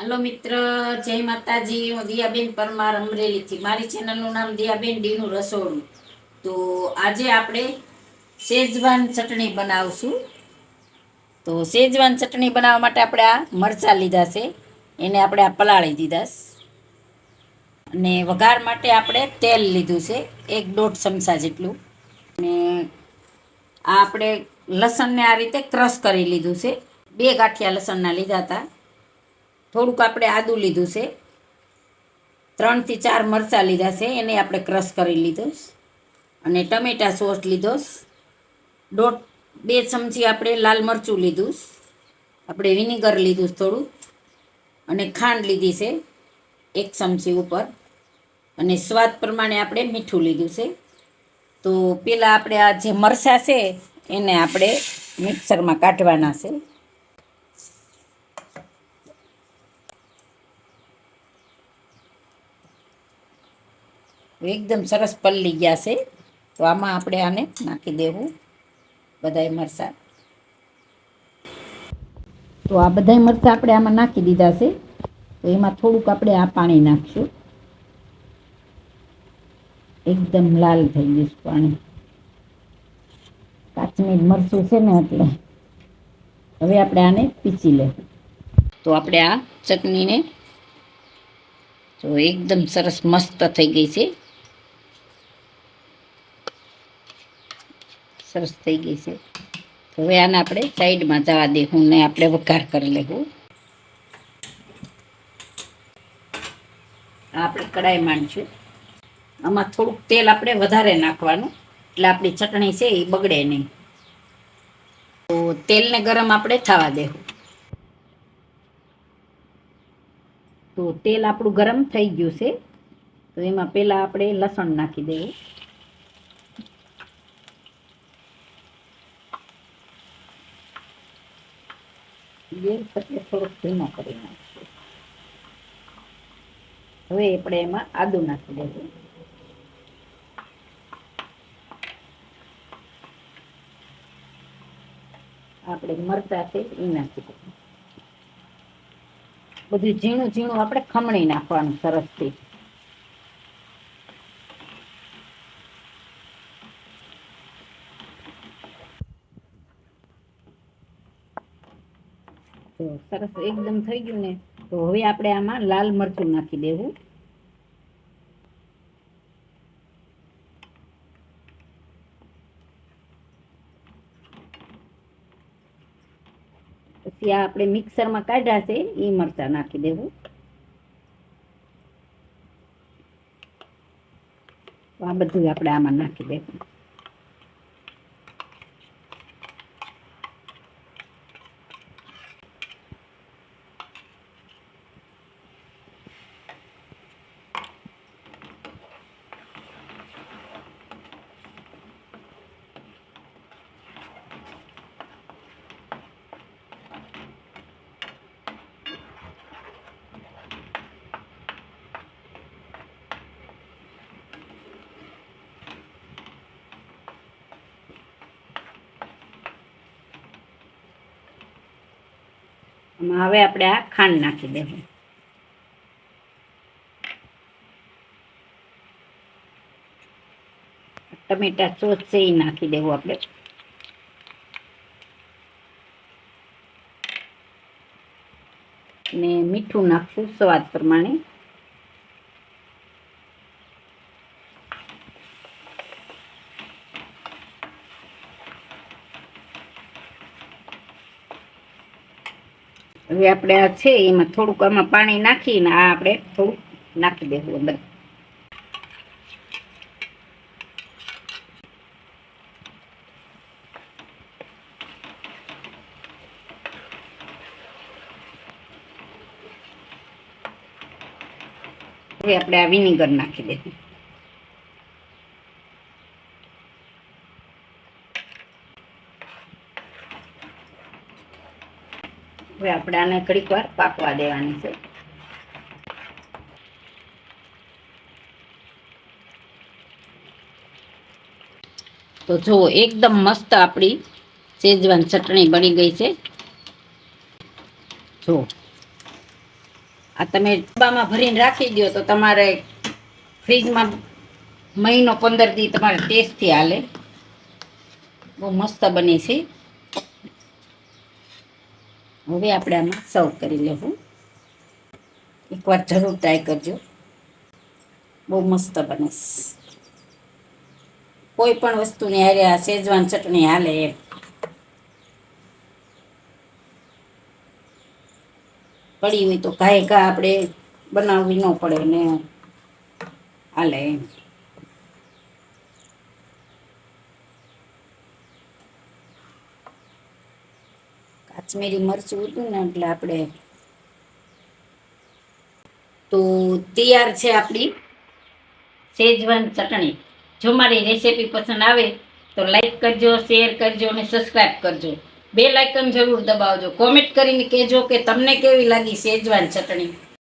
Hello मित्र, जय माताजी। हूँ दियाबेन परमार अमरेली थी। मारी चेनल નું નામ દિયાબેન ડીનું રસોડું। તો આજે આપણે શેઝવાન ચટણી બનાવશું। તો શેઝવાન ચટણી બનાવવા માટે આપણે આ મરચાં લીધા છે, એને આપણે આ પલાળી દીધા અને વઘાર માટે આપણે તેલ લીધું છે 1-1.5 ચમચા જેટલું। અને આ આપણે લસણને આ રીતે ક્રશ કરી લીધું છે। 2 ગાંઠિયા લસણના લીધા હતા। થોડુંક આપણે આદું લીધું છે। 3 થી 4 મરચાં લીધા છે, એને આપણે ક્રશ કરી લીધું। અને ટમેટા સોસ લીધો। 2 ચમચી આપણે લાલ મરચું લીધું। આપણે વિનેગર લીધું થોડું, અને ખાંડ લીધી છે 1 ચમચી ઉપર, અને સ્વાદ પ્રમાણે આપણે મીઠું લીધું છે। તો પહેલાં આપણે આ જે મરચાં છે એને આપણે મિક્સરમાં કાઢવાના છે। એકદમ સરસ પલળી ગયા છે। તો આમાં આપણે આને નાખી દેવું બધાય મરચાં। તો આ બધાય મરચાં આપણે આમાં નાખી દીધા છે। તો એમાં થોડુંક આપણે આ પાણી નાખશું। એકદમ લાલ થઈ ગયું પાણી, કાશ્મીર મરચું છે ને એટલે। હવે આપણે આને પીસી લેવું। તો આપણે આ ચટણીને જો એકદમ સરસ મસ્ત થઈ ગઈ છે, સરસ થઈ ગઈ છે। તો હવે આને આપણે સાઈડમાં જવા દેવું ને આપણે વઘાર કરી લેવું। આપણે કઢાઈ માંડશું। આમાં થોડુંક તેલ આપણે વધારે નાખવાનું, એટલે આપણી ચટણી છે એ બગડે નહીં। તો તેલને ગરમ આપણે થવા દેવું। તો તેલ આપણું ગરમ થઈ ગયું છે। તો એમાં પહેલાં આપણે લસણ નાખી દેવું। ગેસ એટલે થોડોક ધીમો કરી નાખશું। હવે આપણે એમાં આદું નાખી દેવું। આપણે મરચાં છે એ નાખી દેવું। બધું ઝીણું ઝીણું આપણે ખમણી નાખવાનું સરસથી। તો સરસ એકદમ થઈ ગયું ને, તો હવે આપણે આમાં લાલ મરચું નાખી દેવું। પછી આ આપણે મિક્સરમાં કાઢ્યા છે એ મરચાં નાખી દેવું। તો આ બધું આપણે આમાં નાખી દેવું। હવે આપણે આ ખાંડ નાખી દેવું। ટમેટા સોસ છે એ નાખી દેવું આપણે। ને મીઠું નાખશું સ્વાદ પ્રમાણે। હવે આપણે આ છે એમાં થોડુંક આમાં પાણી નાખીને આ આપણે થોડુંક નાખી દેવું અંદર। હવે આપણે આ વિનેગર નાખી દેવું। હવે આપણે આને ઘડીક વાર પાકવા દેવાની છે। તો જો એકદમ મસ્ત આપણી શેઝવાન ચટણી બની ગઈ છે। જો આ તમે ડબ્બામાં ભરીને રાખી દો તો તમારે ફ્રીજમાં મહિનો 15 દી તમારે ટેસ્ટથી હાલે. બહુ મસ્ત બને છે. હવે આપણે આમાં સર્વ કરી લેવું. એકવાર જરૂર ટ્રાય કરજો, બહુ મસ્ત બને. કોઈ પણ વસ્તુની હારે આ શેઝવાન ચટણી હાલે એમ. પડી હોય તો ઘાએ ઘા આપણે બનાવવી ન પડે ને હાલે એમ. કાશ્મીરી મરચું હતું ને એટલે આપણે તો તૈયાર છે આપણી શેઝવાન ચટણી. જો મારી રેસીપી પસંદ આવે તો લાઈક કરજો, શેર કરજો અને સબસ્ક્રાઈબ કરજો. બેલ આઇકન જરૂર દબાવજો. કોમેન્ટ કરીને કહેજો કે તમને કેવી લાગી શેઝવાન ચટણી.